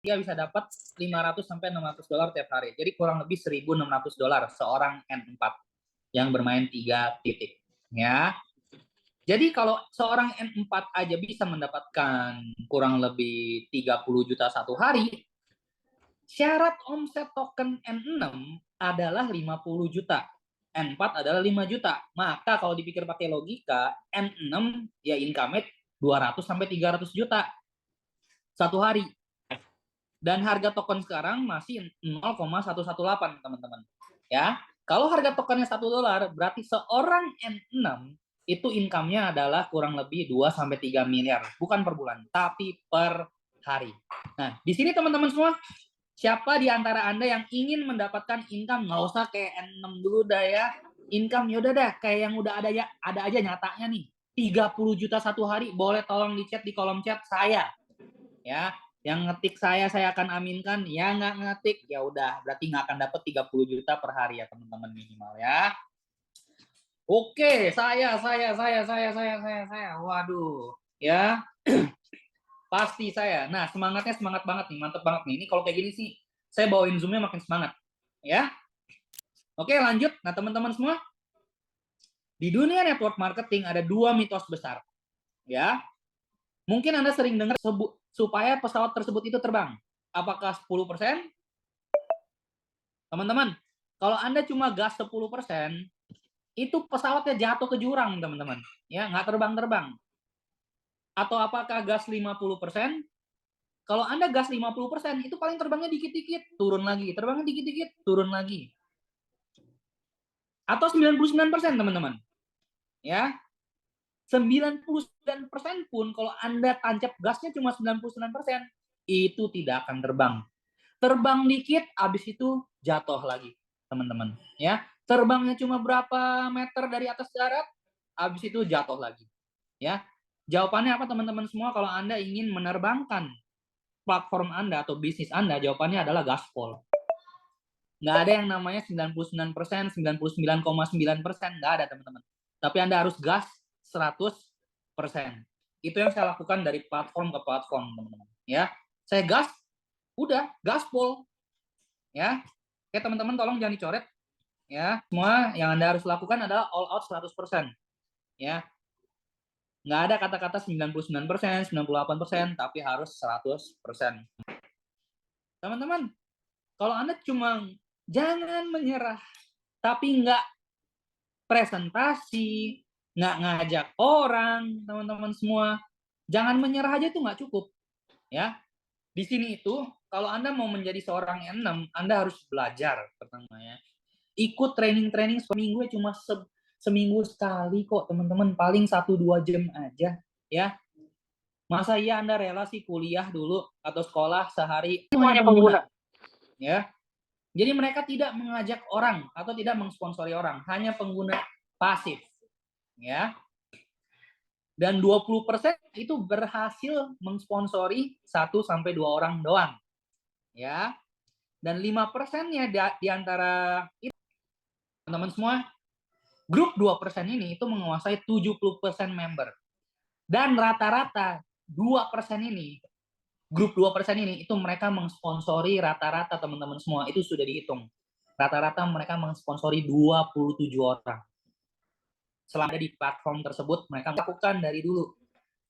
dia bisa dapat 500 sampai 600 dolar tiap hari. Jadi kurang lebih 1.600 dolar seorang N4 yang bermain 3 titik. Ya. Jadi kalau seorang N4 aja bisa mendapatkan kurang lebih 30 juta satu hari, syarat omset token N6 adalah 50 juta. N4 adalah 5 juta. Maka kalau dipikir pakai logika, N6 ya income 200 sampai 300 juta satu hari. Dan harga token sekarang masih 0,118, teman-teman. Ya, kalau harga tokennya $1, berarti seorang N6 itu income-nya adalah kurang lebih 2 sampai 3 miliar, bukan per bulan, tapi per hari. Nah, di sini teman-teman semua, siapa di antara Anda yang ingin mendapatkan income, nggak usah kayak N6 dulu dah ya. Income yaudah dah kayak yang udah ada ya, ada aja nyatanya nih. 30 juta satu hari, boleh tolong di chat di kolom chat saya. Ya, yang ngetik saya akan aminkan. Ya nggak ngetik ya udah berarti nggak akan dapat 30 juta per hari ya teman-teman minimal ya. Oke, saya. Waduh, ya. Pasti saya. Nah, semangatnya semangat banget nih, mantep banget nih. Ini kalau kayak gini sih saya bawain Zoom-nya makin semangat, ya. Oke, lanjut. Nah, teman-teman semua, di dunia network marketing ada 2 mitos besar. Ya. Mungkin Anda sering dengar supaya pesawat tersebut itu terbang. Apakah 10%? Teman-teman, kalau Anda cuma gas 10%, itu pesawatnya jatuh ke jurang, teman-teman. Ya, nggak terbang-terbang. Atau apakah gas 50%? Kalau Anda gas 50%, itu paling terbangnya dikit-dikit, turun lagi. Terbangnya dikit-dikit, turun lagi. Atau 99%, teman-teman. Ya. 99% pun kalau Anda tancap gasnya cuma 99%, itu tidak akan terbang. Terbang dikit, habis itu jatuh lagi, teman-teman. Ya, terbangnya cuma berapa meter dari atas darat, habis itu jatuh lagi. Ya, jawabannya apa teman-teman semua? Kalau Anda ingin menerbangkan platform Anda atau bisnis Anda, jawabannya adalah gaspol. Nggak ada yang namanya 99%, 99,9%, nggak ada teman-teman. Tapi Anda harus gas 100%. Itu yang saya lakukan dari platform ke platform, teman-teman. Ya, saya gas, udah gaspol. Ya, oke teman-teman tolong jangan dicoret. Ya, semua yang Anda harus lakukan adalah all out 100%. Ya, nggak ada kata-kata 99%, 98%, tapi harus 100%. Teman-teman, kalau Anda cuma jangan menyerah, tapi nggak presentasi, nggak ngajak orang, teman-teman semua, jangan menyerah aja itu nggak cukup. Ya, di sini itu kalau Anda mau menjadi seorang N6, Anda harus belajar pertama ya. Ikut training seminggu cuma seminggu sekali kok teman-teman, paling 1-2 jam aja ya. Masa iya Anda rela sih kuliah dulu atau sekolah sehari semuanya pengguna ya. Jadi mereka tidak mengajak orang atau tidak mensponsori orang, hanya pengguna pasif ya. Dan 20% itu berhasil mensponsori 1-2 orang doang ya. Dan 5%-nya di antara itu teman-teman semua, grup 2% ini itu menguasai 70% member. Dan rata-rata 2% ini, grup 2% ini itu mereka mensponsori rata-rata teman-teman semua, itu sudah dihitung. Rata-rata mereka mensponsori 27 orang. Selama ada di platform tersebut, mereka melakukan dari dulu.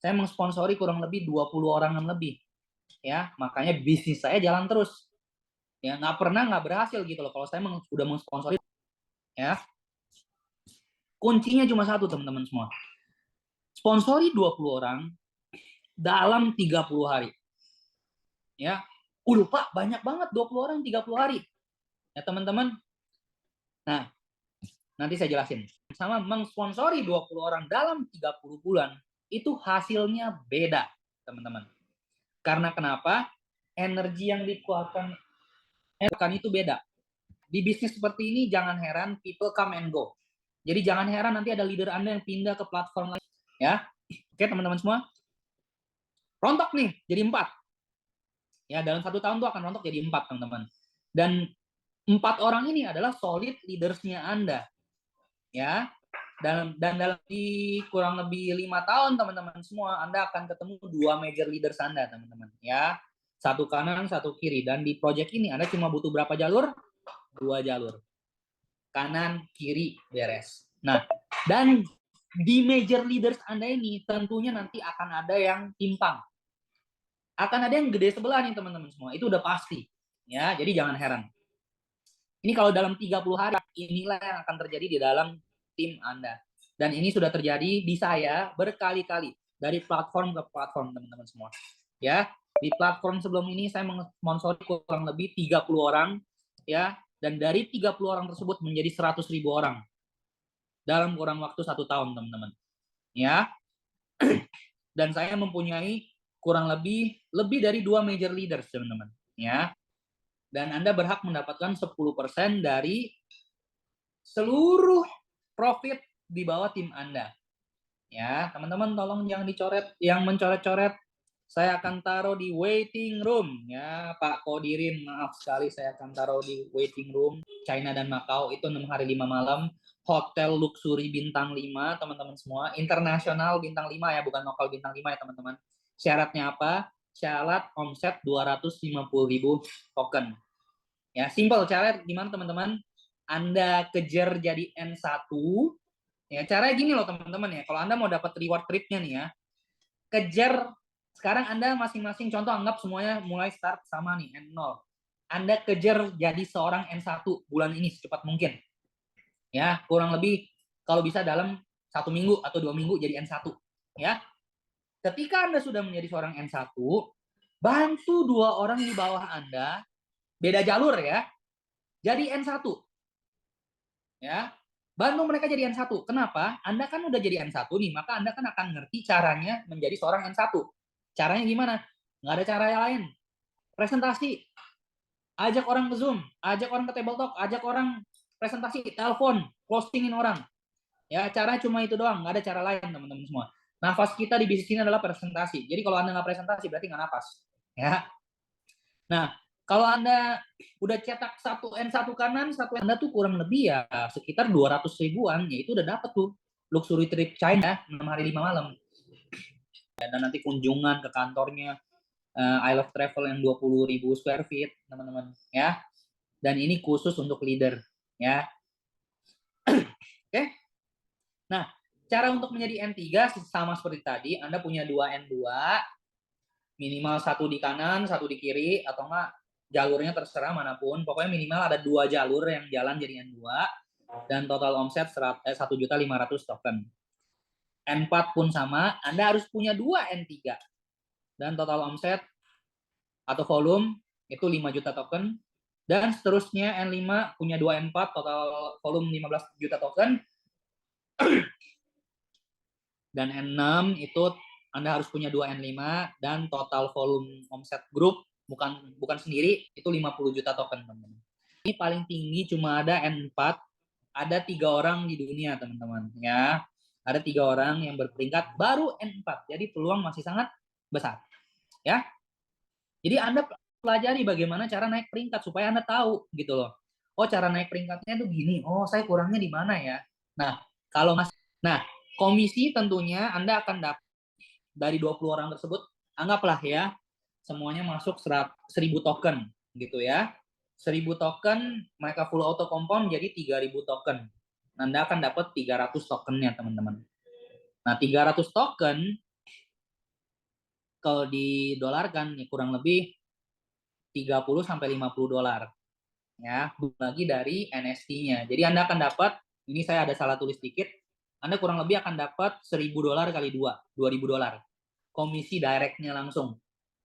Saya mensponsori kurang lebih 20 orangan lebih. Ya, makanya bisnis saya jalan terus. Ya, nggak berhasil gitu loh kalau saya udah mensponsori ya. Kuncinya cuma satu teman-teman semua. Sponsori 20 orang dalam 30 hari. Ya. Lupa banyak banget 20 orang 30 hari. Ya teman-teman. Nah, nanti saya jelasin. Sama mensponsori 20 orang dalam 30 bulan itu hasilnya beda, teman-teman. Karena kenapa? Energi yang dikeluarkan itu beda. Di bisnis seperti ini jangan heran people come and go. Jadi jangan heran nanti ada leader Anda yang pindah ke platform lain. Ya. Oke teman-teman semua. Rontok nih jadi 4. Ya, dalam 1 tahun tuh akan rontok jadi 4, teman-teman. Dan 4 orang ini adalah solid leaders-nya Anda. Ya. Dan dalam di kurang lebih 5 tahun, teman-teman semua, Anda akan ketemu 2 major leaders Anda, teman-teman. Ya. Satu kanan, satu kiri. Dan di project ini Anda cuma butuh berapa jalur? 2 jalur. Kanan, kiri, beres. Nah, dan di major leaders Anda ini tentunya nanti akan ada yang timpang. Akan ada yang gede sebelah nih teman-teman semua. Itu udah pasti. Ya, jadi jangan heran. Ini kalau dalam 30 hari, inilah yang akan terjadi di dalam tim Anda. Dan ini sudah terjadi di saya berkali-kali. Dari platform ke platform, teman-teman semua. Ya, di platform sebelum ini saya mensponsori kurang lebih 30 orang. Ya, dan dari 30 orang tersebut menjadi 100.000 orang. Dalam kurang waktu 1 tahun, teman-teman. Ya, dan saya mempunyai kurang lebih dari 2 major leaders, teman-teman. Ya, dan Anda berhak mendapatkan 10% dari seluruh profit di bawah tim Anda. Ya, teman-teman tolong jangan dicoret, yang mencoret-coret saya akan taruh di waiting room ya, Pak Kodirin, maaf sekali saya akan taruh di waiting room China dan Macau itu 6 hari 5 malam, hotel luxury bintang 5, teman-teman semua, internasional bintang 5 ya, bukan lokal bintang 5 ya, teman-teman. Syaratnya apa? Syarat omset 250.000 token. Ya, simple cara gimana teman-teman? Anda kejar jadi N1. Ya, caranya gini loh teman-teman ya. Kalau Anda mau dapat reward tripnya nih ya, kejar sekarang Anda masing-masing contoh anggap semuanya mulai start sama nih N0. Anda kejar jadi seorang N1 bulan ini secepat mungkin. Ya, kurang lebih kalau bisa dalam 1 minggu atau 2 minggu jadi N1. Ya. Ketika Anda sudah menjadi seorang N1, bantu 2 orang di bawah Anda, beda jalur ya, jadi N1. Ya, bantu mereka jadi N1. Kenapa? Anda kan udah jadi N1 nih, maka Anda kan akan ngerti caranya menjadi seorang N1. Caranya gimana? Nggak ada cara yang lain. Presentasi. Ajak orang ke Zoom, ajak orang ke table talk, ajak orang presentasi, telepon, closingin orang. Ya, caranya cuma itu doang, nggak ada cara lain teman-teman semua. Nafas kita di bisnis ini adalah presentasi. Jadi kalau Anda nggak presentasi berarti nggak nafas. Ya. Nah, kalau Anda udah cetak satu N1 kanan, satu Anda tuh kurang lebih ya sekitar 200 ribuan, ya itu udah dapat tuh luxury trip China 6 hari 5 malam. Dan nanti kunjungan ke kantornya I Love Travel yang 20.000 square feet, teman-teman, ya. Dan ini khusus untuk leader, ya. Oke. Nah, cara untuk menjadi N3 sama seperti tadi, Anda punya 2 N2, minimal 1 di kanan, 1 di kiri, atau enggak jalurnya terserah manapun. Pokoknya minimal ada 2 jalur yang jalan jadi N2 dan total omset 1.500.000 token. N4 pun sama, Anda harus punya 2 N3 dan total omset atau volume itu 5 juta token, dan seterusnya N5 punya 2 N4 total volume 15 juta token, dan N6 itu Anda harus punya 2 N5 dan total volume omset grup bukan sendiri itu 50 juta token, teman-teman. Ini paling tinggi cuma ada N4, ada 3 orang di dunia, teman-teman, ya. Ada 3 orang yang berperingkat baru N4. Jadi peluang masih sangat besar, ya. Jadi Anda pelajari bagaimana cara naik peringkat supaya Anda tahu gitu loh. Oh, cara naik peringkatnya itu gini. Oh, saya kurangnya di mana ya? Nah, kalau komisi tentunya Anda akan dapat dari 20 orang tersebut, anggaplah ya semuanya masuk 1.000 token gitu ya. 1.000 token mereka full auto compound jadi 3.000 token. Anda akan dapat 300 tokennya, teman-teman. Nah, 300 token kalau didolarkan ya kurang lebih 30 sampai 50 dolar. Ya, bagi dari NFT-nya. Jadi Anda akan dapat, ini saya ada salah tulis dikit, Anda kurang lebih akan dapat 1.000 dolar kali 2, 2.000 dolar. Komisi directnya langsung.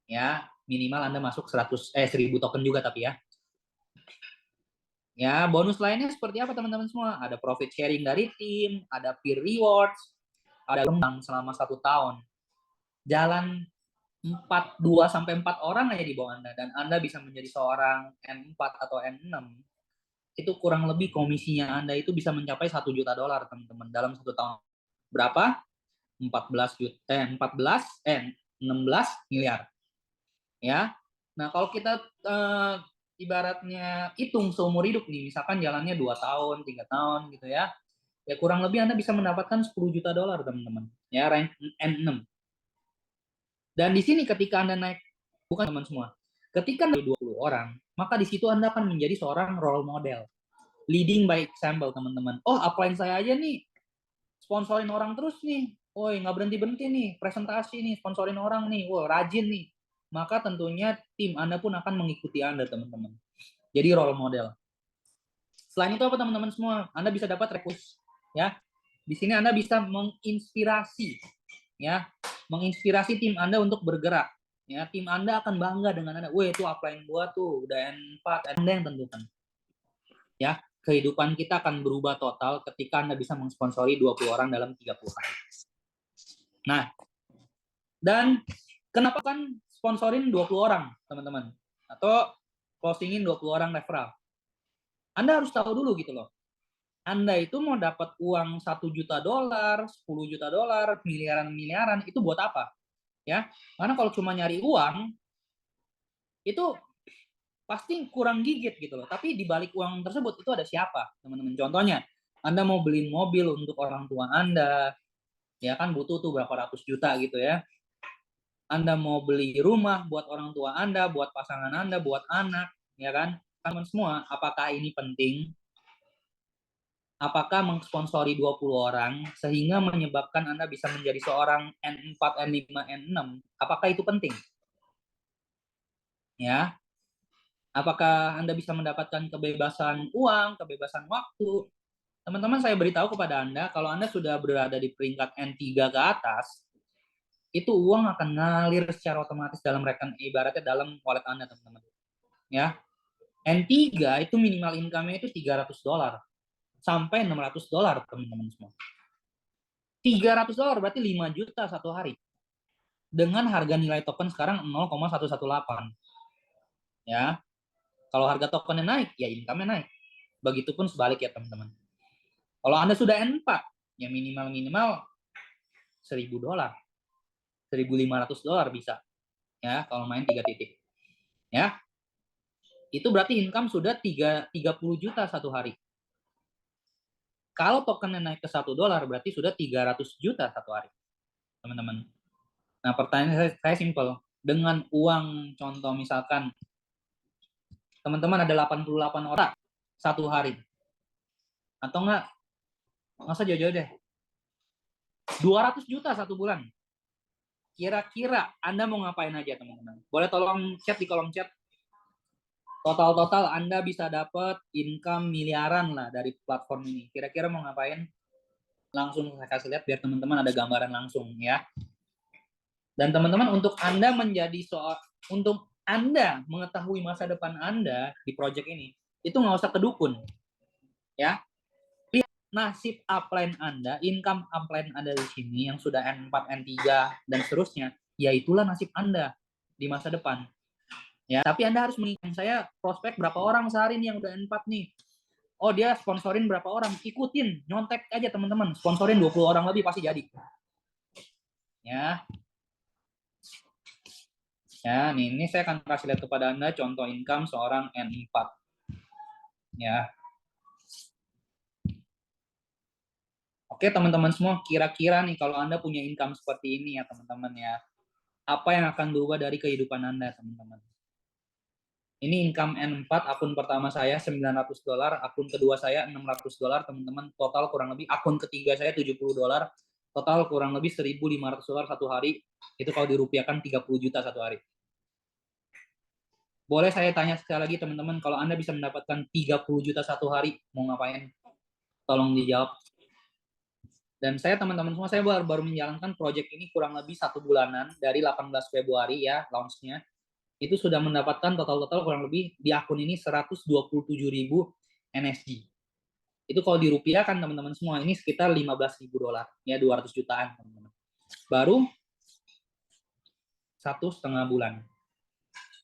Ya, minimal Anda masuk 1.000 token juga tapi ya. Ya, bonus lainnya seperti apa teman-teman semua? Ada profit sharing dari tim, ada peer rewards, ada kembang selama 1 tahun. Jalan 2 sampai 4 orang aja di bawah Anda dan Anda bisa menjadi seorang N4 atau N6. Itu kurang lebih komisinya Anda itu bisa mencapai 1 juta dolar, teman-teman, dalam 1 tahun. Berapa? 16 miliar. Ya. Nah, kalau kita ibaratnya hitung seumur hidup nih, misalkan jalannya 2 tahun, 3 tahun gitu ya. Ya kurang lebih Anda bisa mendapatkan 10 juta dolar, teman-teman. Ya, rank N6. Dan di sini ketika Anda naik, bukan teman semua, Ketika Anda 20 orang, maka di situ Anda akan menjadi seorang role model. Leading by example, teman-teman. Oh, upline saya aja nih, sponsorin orang terus nih. Woi, nggak berhenti-berhenti nih, presentasi nih, sponsorin orang nih. Wah, rajin nih. Maka tentunya tim Anda pun akan mengikuti Anda, teman-teman. Jadi role model. Selain itu apa, teman-teman semua? Anda bisa dapat rekrut, ya. Di sini Anda bisa menginspirasi, ya, menginspirasi tim Anda untuk bergerak. Ya, tim Anda akan bangga dengan Anda. Wah, itu upline gua tuh udah N4, Anda yang tentukan. Ya, kehidupan kita akan berubah total ketika Anda bisa mensponsori 20 orang dalam 30 hari. Nah, dan kenapa kan sponsorin 20 orang, teman-teman? Atau closingin 20 orang referral? Anda harus tahu dulu gitu loh. Anda itu mau dapat uang $1 juta, $10 juta, miliaran-miliaran, itu buat apa? Ya, karena kalau cuma nyari uang, itu pasti kurang gigit gitu loh. Tapi di balik uang tersebut itu ada siapa, teman-teman? Contohnya, Anda mau beliin mobil untuk orang tua Anda, ya kan butuh tuh berapa ratus juta gitu ya. Anda mau beli rumah buat orang tua Anda, buat pasangan Anda, buat anak, ya kan? Teman semua, apakah ini penting? Apakah mengsponsori 20 orang sehingga menyebabkan Anda bisa menjadi seorang N4, N5, N6? Apakah itu penting? Ya. Apakah Anda bisa mendapatkan kebebasan uang, kebebasan waktu? Teman-teman, saya beritahu kepada Anda, kalau Anda sudah berada di peringkat N3 ke atas, itu uang akan ngalir secara otomatis dalam rekening, ibaratnya dalam wallet Anda, teman-teman. Ya. N3 itu minimal income-nya itu $300 sampai $600, teman-teman semua. $300 berarti 5 juta satu hari. Dengan harga nilai token sekarang 0,118. Ya. Kalau harga tokennya naik, ya income-nya naik. Begitupun sebalik ya, teman-teman. Kalau Anda sudah N4, ya minimal $1.000. $1.500 bisa. Ya, kalau main 3 titik. Ya. Itu berarti income sudah 30 juta satu hari. Kalau tokennya naik ke $1, berarti sudah 300 juta satu hari. Teman-teman. Nah, pertanyaan saya simpel. Dengan uang, contoh misalkan, teman-teman ada 88 orang satu hari. Atau enggak, nggak usah jauh-jauh deh. 200 juta satu bulan. Kira-kira Anda mau ngapain aja, teman-teman? Boleh tolong chat di kolom chat. Total Anda bisa dapat income miliaran lah dari platform ini. Kira-kira mau ngapain? Langsung saya kasih lihat biar teman-teman ada gambaran langsung ya. Dan teman-teman, untuk Anda untuk Anda mengetahui masa depan Anda di project ini, itu nggak usah ke dukun. Ya. Lihat nasib upline Anda, income upline Anda di sini yang sudah N4, N3 dan seterusnya, ya itulah nasib Anda di masa depan. Ya, tapi Anda harus mengingat, saya prospek berapa orang sehari nih yang udah N4 nih. Oh, dia sponsorin berapa orang? Ikutin, nyontek aja teman-teman. Sponsorin 20 orang lebih pasti jadi. Ya. Ya, ini saya akan kasih lihat kepada Anda contoh income seorang N4. Ya. Oke, teman-teman semua, kira-kira nih kalau Anda punya income seperti ini ya, teman-teman ya. Apa yang akan berubah dari kehidupan Anda, teman-teman? Ini income N4, akun pertama saya $900, akun kedua saya $600, teman-teman. Total kurang lebih, akun ketiga saya $70, total kurang lebih $1.500 satu hari. Itu kalau dirupiahkan 30 juta satu hari. Boleh saya tanya sekali lagi, teman-teman, kalau Anda bisa mendapatkan 30 juta satu hari, mau ngapain? Tolong dijawab. Dan saya, teman-teman semua, saya baru menjalankan project ini kurang lebih 1 bulanan, dari 18 Februari ya, launch-nya. Itu sudah mendapatkan total kurang lebih di akun ini 127.000 NSG. Itu kalau dirupiahkan, teman-teman semua, ini sekitar $15.000, ya 200 jutaan, teman-teman. Baru 1,5 bulan.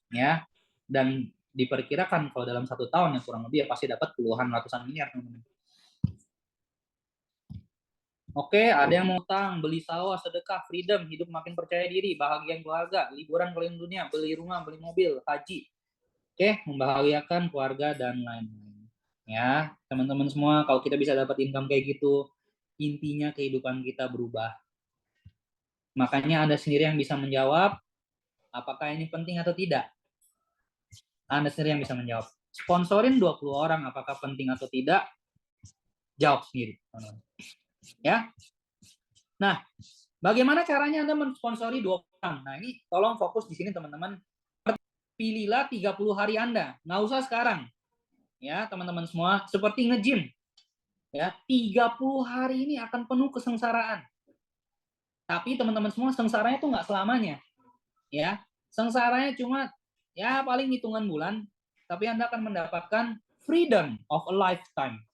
Ya. Dan diperkirakan kalau dalam 1 tahun yang kurang lebih ya pasti dapat puluhan ratusan miliar, teman-teman. Oke, ada yang mau utang, beli sawah, sedekah, freedom, hidup makin percaya diri, bahagia yang keluarga, liburan keliling dunia, beli rumah, beli mobil, haji. Oke, membahagiakan keluarga dan lain-lain. Ya, teman-teman semua, kalau kita bisa dapat income kayak gitu, intinya kehidupan kita berubah. Makanya Anda sendiri yang bisa menjawab, apakah ini penting atau tidak? Anda sendiri yang bisa menjawab. Sponsorin 20 orang, apakah penting atau tidak? Jawab sendiri, teman-teman. Ya. Nah, bagaimana caranya Anda mensponsori 20 orang? Nah, ini tolong fokus di sini, teman-teman. Pilihlah 30 hari Anda. Nggak usah sekarang. Ya, teman-teman semua. Seperti nge-gym. Ya, 30 hari ini akan penuh kesengsaraan. Tapi teman-teman semua, sengsaranya itu nggak selamanya. Ya, sengsaranya cuma ya paling hitungan bulan. Tapi Anda akan mendapatkan freedom of a lifetime.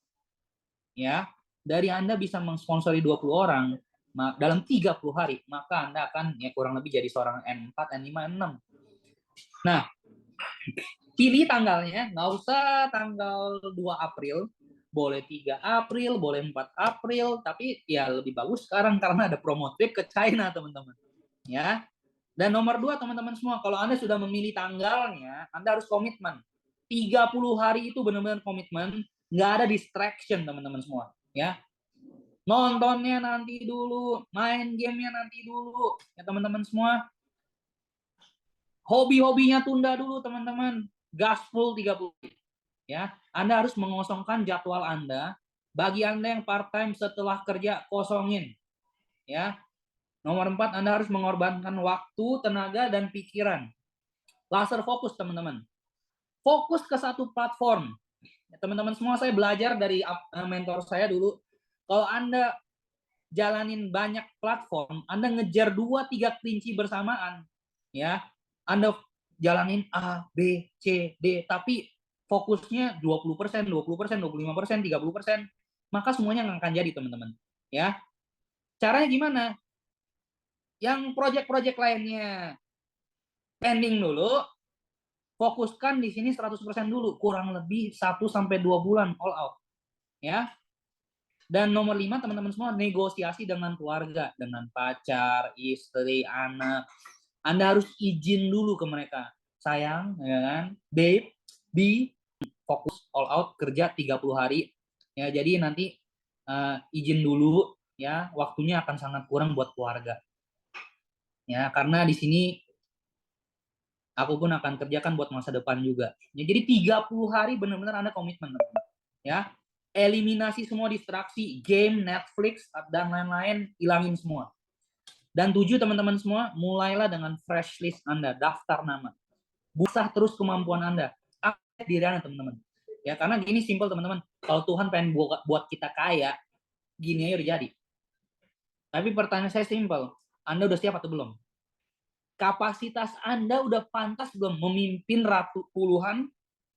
Ya, dari Anda bisa mensponsori 20 orang dalam 30 hari, maka Anda akan ya kurang lebih jadi seorang N4, N5, N6. Nah, pilih tanggalnya, nggak usah tanggal 2 April, boleh 3 April, boleh 4 April, tapi ya lebih bagus sekarang karena ada promo trip ke China, teman-teman. Ya. Dan nomor 2, teman-teman semua, kalau Anda sudah memilih tanggalnya, Anda harus komitmen. 30 hari itu benar-benar komitmen, nggak ada distraction, teman-teman semua. Ya. Nontonnya nanti dulu, main gamenya nanti dulu, ya teman-teman semua. Hobi-hobinya tunda dulu, teman-teman. Gaspol 30. Ya, Anda harus mengosongkan jadwal Anda. Bagi Anda yang part-time setelah kerja, kosongin. Ya. Nomor 4, Anda harus mengorbankan waktu, tenaga, dan pikiran. Laser fokus, teman-teman. Fokus ke satu platform. Ya, teman-teman semua, saya belajar dari mentor saya dulu. Kalau Anda jalanin banyak platform, Anda ngejar 2-3 kelinci bersamaan, ya. Anda jalanin A, B, C, D, tapi fokusnya 20%, 20%, 25%, 30%, maka semuanya nggak akan jadi, teman-teman. Ya. Caranya gimana? Yang project-project lainnya pending dulu, fokuskan di sini 100% dulu, kurang lebih 1-2 bulan all out. Ya. Dan nomor 5, teman-teman semua, negosiasi dengan keluarga, dengan pacar, istri, anak. Anda harus izin dulu ke mereka. Sayang, ya kan? Babe, B, fokus all out kerja 30 hari. Ya, jadi nanti izin dulu ya, waktunya akan sangat kurang buat keluarga. Ya, karena di sini aku pun akan kerjakan buat masa depan juga. Ya, jadi 30 hari benar-benar Anda komitmen. Ya. Eliminasi semua distraksi, game, Netflix, dan lain-lain, hilangin semua. Dan 7, teman-teman semua, mulailah dengan fresh list Anda, daftar nama. Busah terus kemampuan Anda. Update diri Anda, teman-teman. Ya, karena gini simple, teman-teman. Kalau Tuhan pengen buat kita kaya, gini aja udah jadi. Tapi pertanyaan saya simple. Anda udah siap atau belum? Kapasitas Anda udah pantas belum memimpin puluhan,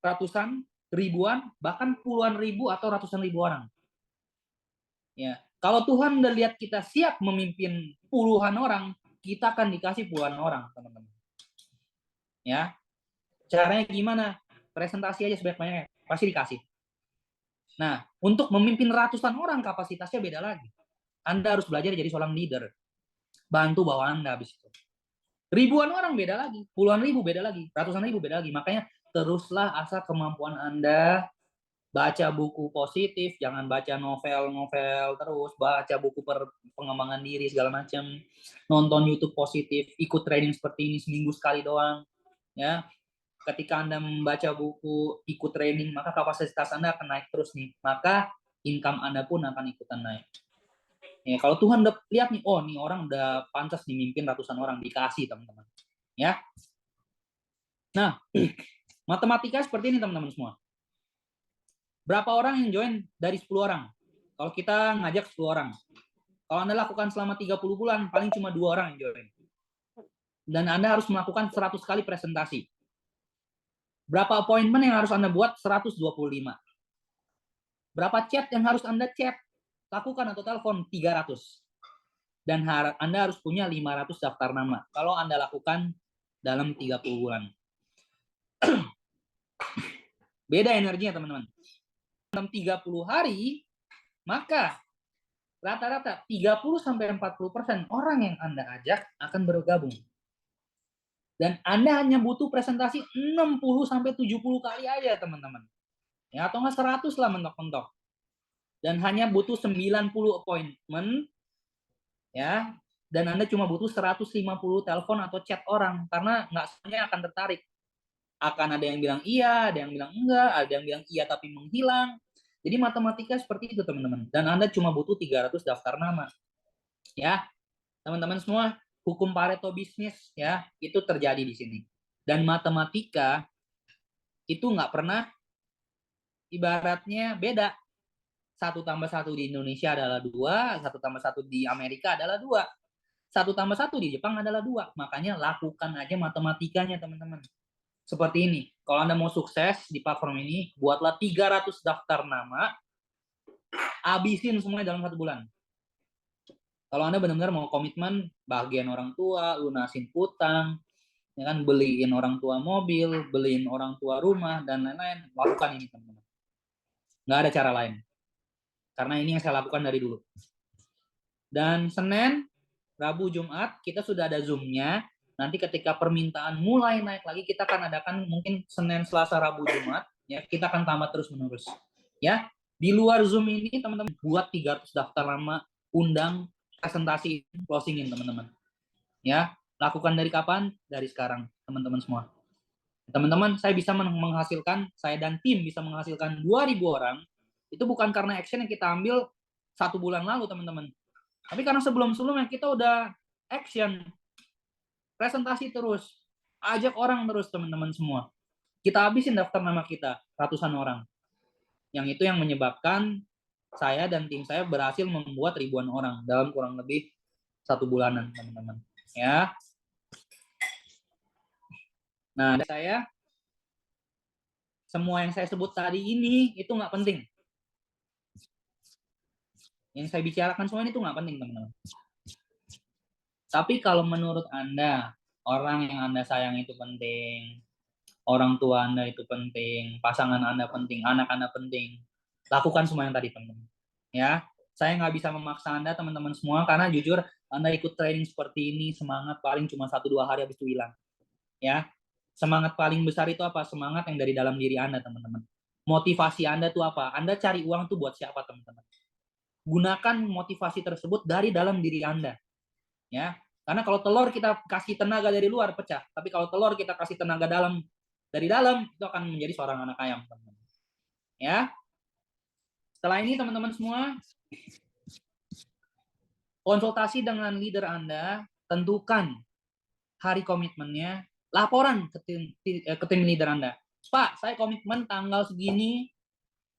ratusan, ribuan, bahkan puluhan ribu atau ratusan ribu orang? Ya, kalau Tuhan udah lihat kita siap memimpin puluhan orang, kita akan dikasih puluhan orang, teman-teman. Ya, caranya gimana? Presentasi aja sebanyak-banyaknya, pasti dikasih. Nah, untuk memimpin ratusan orang kapasitasnya beda lagi. Anda harus belajar jadi seorang leader. Bantu bawa Anda habis itu. Ribuan orang beda lagi, puluhan ribu beda lagi, ratusan ribu beda lagi. Makanya teruslah asah kemampuan Anda. Baca buku positif, jangan baca novel-novel terus, baca buku pengembangan diri segala macam, nonton YouTube positif, ikut training seperti ini seminggu sekali doang, ya. Ketika Anda membaca buku, ikut training, maka kapasitas Anda akan naik terus nih, maka income Anda pun akan ikutan naik. Ya, kalau Tuhan udah lihat nih, oh nih orang udah pantas dimimpin ratusan orang, dikasih teman-teman, ya. Nah, matematika seperti ini teman-teman semua. Berapa orang yang join dari 10 orang? Kalau kita ngajak 10 orang. Kalau Anda lakukan selama 30 bulan, paling cuma 2 orang yang join. Dan Anda harus melakukan 100 kali presentasi. Berapa appointment yang harus Anda buat? 125. Berapa chat yang harus Anda chat? Lakukan atau telepon? 300. Dan Anda harus punya 500 daftar nama. Kalau Anda lakukan dalam 30 bulan. Beda energinya, teman-teman. Dalam 30 hari, maka rata-rata 30-40% orang yang Anda ajak akan bergabung. Dan Anda hanya butuh presentasi 60-70 kali aja, teman-teman. Ya, atau nggak 100 lah mentok-mentok. Dan hanya butuh 90 appointment, ya. Dan Anda cuma butuh 150 telepon atau chat orang, karena nggak semuanya akan tertarik. Akan ada yang bilang iya, ada yang bilang enggak, ada yang bilang iya tapi menghilang. Jadi matematika seperti itu, teman-teman. Dan Anda cuma butuh 300 daftar nama. Ya, teman-teman semua, hukum Pareto bisnis ya, itu terjadi di sini. Dan matematika itu nggak pernah ibaratnya beda. 1+1 di Indonesia adalah 2, 1+1 di Amerika adalah 2. 1+1 di Jepang adalah 2. Makanya lakukan aja matematikanya, teman-teman. Seperti ini. Kalau Anda mau sukses di platform ini, buatlah 300 daftar nama, habisin semuanya dalam 1 bulan. Kalau Anda benar-benar mau komitmen, bagian orang tua, lunasin utang, ya kan, beliin orang tua mobil, beliin orang tua rumah, dan lain-lain, lakukan ini, teman-teman. Nggak ada cara lain. Karena ini yang saya lakukan dari dulu. Dan Senin, Rabu, Jumat, kita sudah ada Zoom-nya. Nanti ketika permintaan mulai naik lagi, kita akan adakan mungkin Senin, Selasa, Rabu, Jumat. Ya, kita akan tambah terus-menerus. Ya, di luar Zoom ini, teman-teman, buat 300 daftar nama, undang, presentasi, closingin, teman-teman. Ya, lakukan dari kapan? Dari sekarang, teman-teman semua. Teman-teman, saya bisa menghasilkan, saya dan tim bisa menghasilkan 2.000 orang, itu bukan karena action yang kita ambil 1 bulan lalu, teman-teman. Tapi karena sebelum-sebelumnya kita udah action, presentasi terus, ajak orang terus, teman-teman semua. Kita habisin daftar nama kita, ratusan orang. Yang itu yang menyebabkan saya dan tim saya berhasil membuat ribuan orang dalam kurang lebih 1 bulanan, teman-teman. Ya. Nah, saya semua yang saya sebut tadi ini itu nggak penting. Yang saya bicarakan semua ini itu nggak penting, teman-teman. Tapi kalau menurut Anda, orang yang Anda sayang itu penting, orang tua Anda itu penting, pasangan Anda penting, anak Anda penting, lakukan semua yang tadi, teman-teman. Ya, saya nggak bisa memaksa Anda, teman-teman semua, karena jujur Anda ikut training seperti ini, semangat paling cuma 1-2 hari habis itu hilang. Ya, semangat paling besar itu apa? Semangat yang dari dalam diri Anda, teman-teman. Motivasi Anda itu apa? Anda cari uang tuh buat siapa, teman-teman? Gunakan motivasi tersebut dari dalam diri Anda. Ya, karena kalau telur kita kasih tenaga dari luar pecah, tapi kalau telur kita kasih tenaga dari dalam itu akan menjadi seorang anak ayam, teman-teman. Ya, setelah ini teman-teman semua konsultasi dengan leader Anda, tentukan hari komitmennya, laporan ke tim leader Anda. Pak, saya komitmen tanggal segini,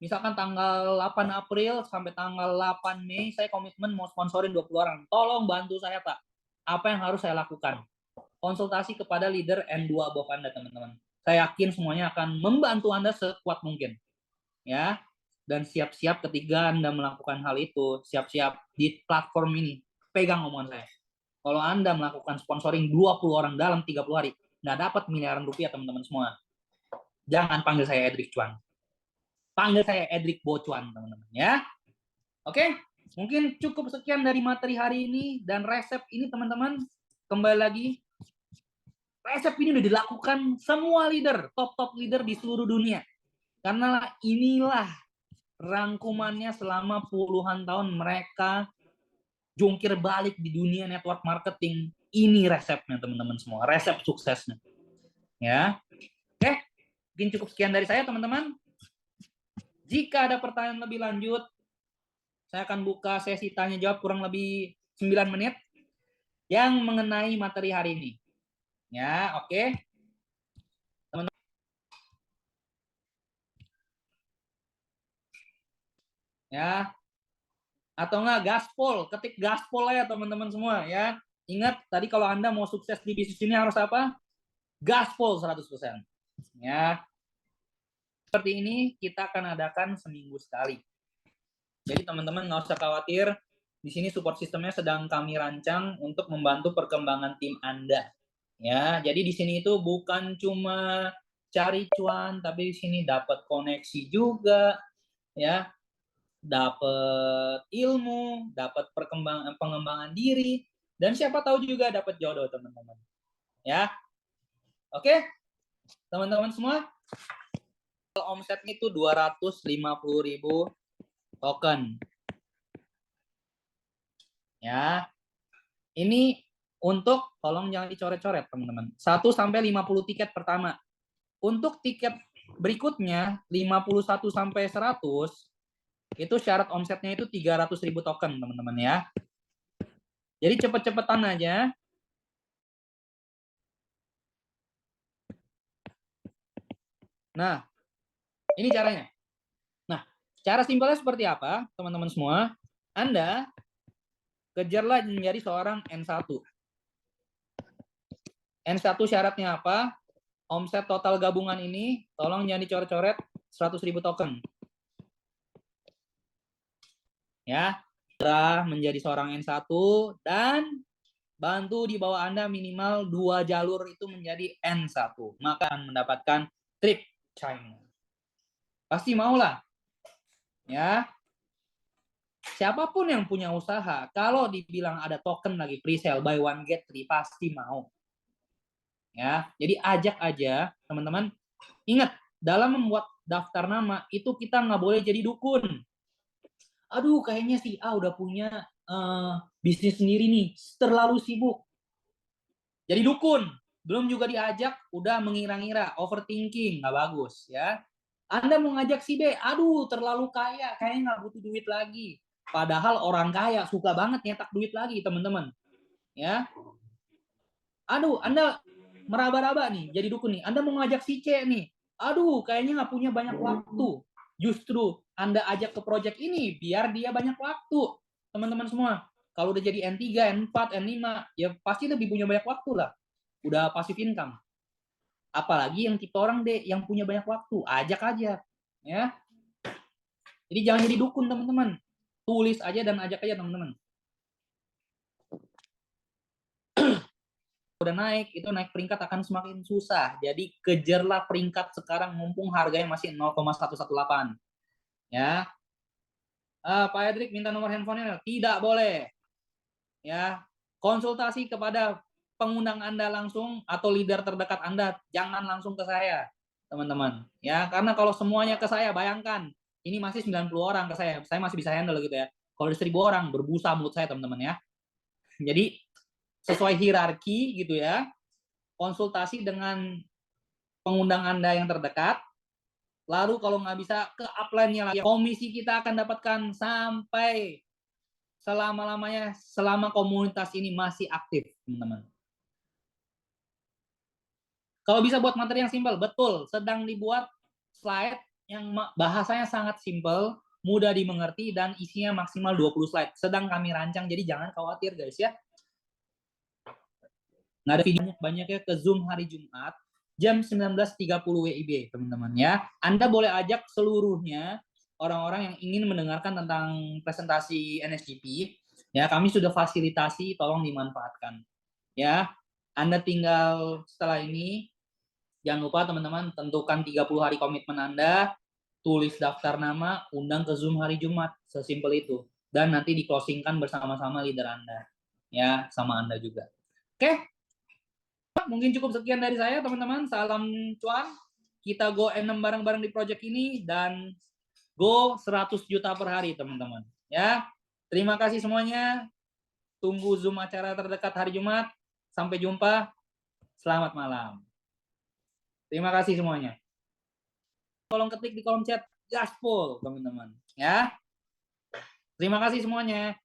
misalkan tanggal 8 April sampai tanggal 8 Mei, saya komitmen mau sponsorin 20 orang. Tolong bantu saya, Pak. Apa yang harus saya lakukan? Konsultasi kepada leader N2 above Anda, teman-teman. Saya yakin semuanya akan membantu Anda sekuat mungkin. Ya, dan siap-siap ketika Anda melakukan hal itu, siap-siap di platform ini. Pegang omongan saya. Kalau Anda melakukan sponsoring 20 orang dalam 30 hari, nggak dapat miliaran rupiah, teman-teman semua. Jangan panggil saya Edric Chuan. Panggil saya Edric Bocuan, teman-teman. Ya, oke? Mungkin cukup sekian dari materi hari ini. Dan resep ini, teman-teman, kembali lagi, resep ini udah dilakukan semua leader, top leader di seluruh dunia. Karena inilah rangkumannya selama puluhan tahun mereka jungkir balik di dunia network marketing. Ini resepnya, teman-teman semua. Resep suksesnya. Ya. Oke, mungkin cukup sekian dari saya, teman-teman. Jika ada pertanyaan lebih lanjut, saya akan buka sesi tanya jawab kurang lebih 9 menit yang mengenai materi hari ini. Ya, oke. Teman-teman. Ya. Atau enggak gaspol, ketik gaspol ya teman-teman semua ya. Ingat tadi kalau Anda mau sukses di bisnis ini harus apa? Gaspol 100%. Ya. Seperti ini kita akan adakan seminggu sekali. Jadi teman-teman nggak usah khawatir, di sini support sistemnya sedang kami rancang untuk membantu perkembangan tim Anda. Ya, jadi di sini itu bukan cuma cari cuan, tapi di sini dapat koneksi juga, ya, dapat ilmu, dapat pengembangan diri, dan siapa tahu juga dapat jodoh, teman-teman. Ya, oke, teman-teman semua. Omset itu 250.000 token. Ya, ini untuk, tolong jangan dicoret-coret, teman-teman. 1 sampai 50 tiket pertama. Untuk tiket berikutnya 51 sampai 100 itu syarat omsetnya itu 300.000 token, teman-teman ya. Jadi cepet-cepetan aja. Nah, ini caranya. Nah, cara simpelnya seperti apa, teman-teman semua? Anda kejarlah menjadi seorang N1. N1 syaratnya apa? Omset total gabungan ini, tolong jangan dicoret-coret, 100.000 token. Ya, menjadi seorang N1 dan bantu di bawah Anda minimal 2 jalur itu menjadi N1. Maka akan mendapatkan trip China. Pasti maulah. Ya. Siapapun yang punya usaha, kalau dibilang ada token lagi pre-sale buy one get 3 pasti mau. Ya, jadi ajak aja teman-teman. Ingat, dalam membuat daftar nama itu kita nggak boleh jadi dukun. Aduh, kayaknya si A udah punya bisnis sendiri nih, terlalu sibuk. Jadi dukun, belum juga diajak, udah mengira-ngira, overthinking, nggak bagus ya. Anda mau ngajak si B, aduh terlalu kaya, kayaknya nggak butuh duit lagi. Padahal orang kaya suka banget nyetak duit lagi, teman-teman. Ya, aduh, Anda meraba-raba nih, jadi dukun nih. Anda mau ngajak si C nih, aduh kayaknya nggak punya banyak waktu. Justru Anda ajak ke project ini biar dia banyak waktu, teman-teman semua. Kalau udah jadi N3, N4, N5, ya pasti lebih punya banyak waktu lah. Udah passive income. Apalagi yang tipe orang deh yang punya banyak waktu, ajak aja. Ya. Jadi jangan jadi dukun, teman-teman. Tulis aja dan ajak aja, teman-teman. Udah naik, itu naik peringkat akan semakin susah. Jadi kejarlah peringkat sekarang mumpung harganya masih 0,118. Ya. Pak Edric minta nomor handphonenya. Tidak boleh. Ya. Konsultasi kepada pengundang Anda langsung atau leader terdekat Anda, jangan langsung ke saya, teman-teman. Ya, karena kalau semuanya ke saya, bayangkan ini masih 90 orang ke saya masih bisa handle gitu ya. Kalau ada 1.000 orang berbusa mulut saya, teman-teman ya. Jadi sesuai hierarki gitu ya. Konsultasi dengan pengundang Anda yang terdekat. Lalu kalau nggak bisa ke upline-nya lagi. Komisi kita akan dapatkan sampai selama-lamanya, selama komunitas ini masih aktif, teman-teman. Kalau bisa buat materi yang simpel, betul. Sedang dibuat slide yang bahasanya sangat simpel, mudah dimengerti, dan isinya maksimal 20 slide. Sedang kami rancang, jadi jangan khawatir guys ya. Nah, ada video banyaknya ke Zoom hari Jumat, jam 19.30 WIB, teman-teman ya. Anda boleh ajak seluruhnya orang-orang yang ingin mendengarkan tentang presentasi NSGP. Ya, kami sudah fasilitasi, tolong dimanfaatkan. Ya, Anda tinggal setelah ini, jangan lupa teman-teman tentukan 30 hari komitmen Anda, tulis daftar nama, undang ke Zoom hari Jumat, sesimpel itu. Dan nanti di-closingkan bersama-sama leader Anda. Ya, sama Anda juga. Oke? Mungkin cukup sekian dari saya, teman-teman. Salam cuan. Kita go N6 bareng-bareng di project ini dan go 100 juta per hari, teman-teman. Ya. Terima kasih semuanya. Tunggu Zoom acara terdekat hari Jumat. Sampai jumpa. Selamat malam. Terima kasih semuanya. Tolong ketik di kolom chat gaspol, teman-teman. Ya. Terima kasih semuanya.